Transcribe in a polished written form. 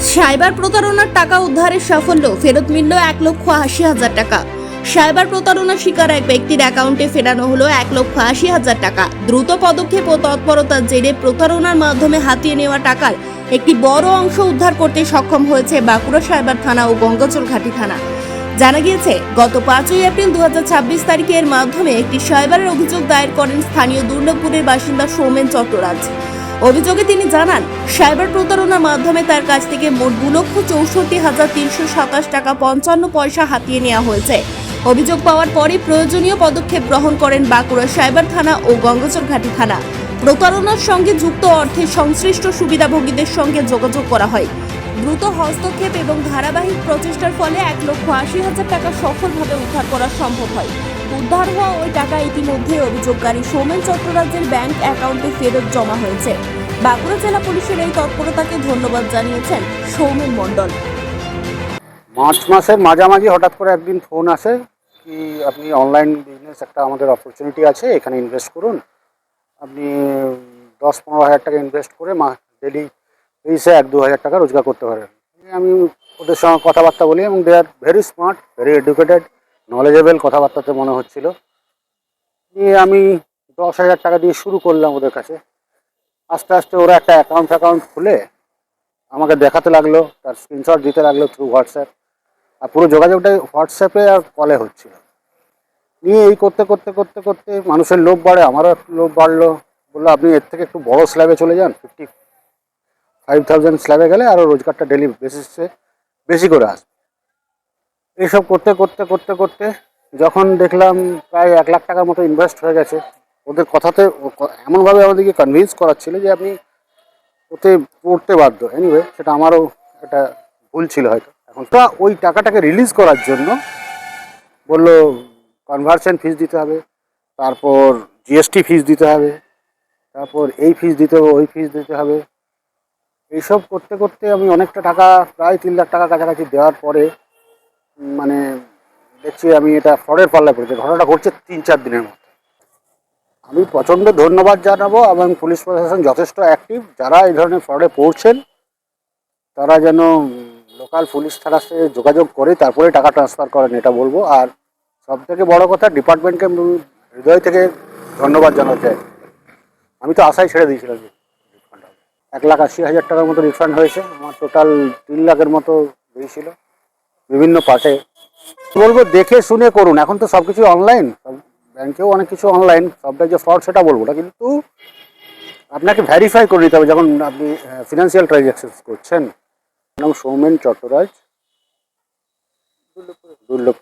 Cyber প্রতারণার টাকা উদ্ধারের সাফল্য, ফেরত মিলল 1,80,000 টাকা। সাইবার প্রতারণার শিকার এক ব্যক্তির অ্যাকাউন্টে ফেরানো হলো 1,80,000 টাকা। দ্রুত পদক্ষেপ ও তৎপরতার জেরে প্রতারণার মাধ্যমে হাতিয়ে নেওয়া টাকার একটি বড় অংশ উদ্ধার করতে সক্ষম হয়েছে বাঁকুড়া সাইবার থানা ও গঙ্গাচল ঘাটি থানা। জানা গিয়েছে, গত 5ই এপ্রিল 2026 তারিখের মাধ্যমে একটি সাইবারের অভিযোগ দায়ের করেন স্থানীয় দুর্লভপুরের বাসিন্দা সৌমেন চট্টরাজ। অভিযোগে তিনি জানান, সাইবার প্রতারণার মাধ্যমে তার কাছ থেকে মোট 2,64,327 টাকা 55 পয়সা হাতিয়ে নেওয়া হয়েছে। অভিযোগ পাওয়ার পরই প্রয়োজনীয় পদক্ষেপ গ্রহণ করেন বাঁকুড়া সাইবার থানা ও গঙ্গাচল ঘাটি থানা। প্রতারণার সঙ্গে যুক্ত অর্থে সংশ্লিষ্ট সুবিধাভোগীদের সঙ্গে যোগাযোগ করা হয়। দ্রুত হস্তক্ষেপ এবং ধারাবাহিক প্রচেষ্টার ফলে 1,80,000 টাকা সফলভাবে উদ্ধার করা সম্ভব হয়। উদ্ধার হওয়া ওই টাকা ইতিমধ্যে অভিযোগকারী সৌমেন চট্টরাজের ব্যাংক অ্যাকাউন্টে ফেরত জমা হয়েছে। বাঁকুড়া জেলা পুলিশের এই তৎপরতাকে ধন্যবাদ জানিয়েছেন সৌমেন মণ্ডল। মার্চ মাসের মাঝামাঝি হঠাৎ করে একদিন ফোন আসে কি আপনি অনলাইন বিজনেস একটা আমাদের অপরচুনিটি আছে, এখানে ইনভেস্ট করুন। আপনি 10-15 হাজার টাকা ইনভেস্ট করে ডেলি বেসে 1-2 হাজার টাকা রোজগার করতে পারেন। আমি ওদের সঙ্গে কথাবার্তা বলি এবং they are very smart, very educated, knowledgeable কথাবার্তাতে মনে হচ্ছিল। দিয়ে আমি 10,000 টাকা দিয়ে শুরু করলাম ওদের কাছে। আস্তে আস্তে ওরা একটা অ্যাকাউন্ট খুলে আমাকে দেখাতে লাগলো, তার স্ক্রিনশট দিতে লাগলো থ্রু হোয়াটসঅ্যাপ। আর পুরো যোগাযোগটাই হোয়াটসঅ্যাপে আর কলে হচ্ছিল। নিয়ে এই করতে করতে করতে করতে মানুষের লোভ বাড়ে, আমারও একটু লোভ বাড়লো। বললো আপনি এর থেকে একটু বড়ো স্ল্যাবে চলে যান, 55,000 স্ল্যাবে গেলে আরও রোজগারটা ডেলি বেসিসে বেশি করে আসবে। এইসব করতে করতে করতে করতে যখন দেখলাম প্রায় 1,00,000 টাকার মতো ইনভেস্ট হয়ে গেছে, ওদের কথাতে এমনভাবে আমাদেরকে কনভিন্স করাচ্ছিল যে আপনি ওতে পড়তে বাধ্য। এনিওয়ে, সেটা আমারও একটা ভুল ছিল হয়তো। এখন ওই টাকাটাকে রিলিজ করার জন্য বললো কনভার্সন ফিস দিতে হবে, তারপর জিএসটি ফিস দিতে হবে, তারপর এই ফিস দিতে হবে, ওই ফিস দিতে হবে। এইসব করতে করতে আমি অনেকটা টাকা, প্রায় 3,00,000 টাকা কাছাকাছি দেওয়ার পরে মানে দেখছি আমি এটা ফ্রডের পাল্লায় পড়েছে। ঘটনাটা ঘটছে 3-4 দিনের মধ্যে। আমি প্রচণ্ড ধন্যবাদ জানাবো এবং পুলিশ প্রশাসন যথেষ্ট অ্যাক্টিভ। যারা এই ধরনের ফ্রডে পড়ছেন তারা যেন লোকাল পুলিশ থানার সাথে যোগাযোগ করে তারপরে টাকা ট্রান্সফার করেন, এটা বলবো। আর সবথেকে বড় কথা, ডিপার্টমেন্টকে হৃদয় থেকে ধন্যবাদ জানাতে চাই। আমি তো আশাই ছেড়ে দিয়েছিলাম যে রিফান্ড হবে। 1,80,000 টাকার মতো রিফান্ড হয়েছে। আমার টোটাল 3,00,000-এর মতো দিয়েছিল বিভিন্ন পার্টে। বলবো দেখে শুনে করুন। এখন তো সব কিছু অনলাইন, ব্যাংকেও অনেক কিছু অনলাইন। সবটাই যে ফ্রড সেটা বলবো না, কিন্তু আপনাকে ভেরিফাই করে নিতে হবে যখন আপনি ফিনান্সিয়াল ট্রানজ্যাকশন করছেন। নাম সৌমেন চট্টরাজ, দুর্লভপুর।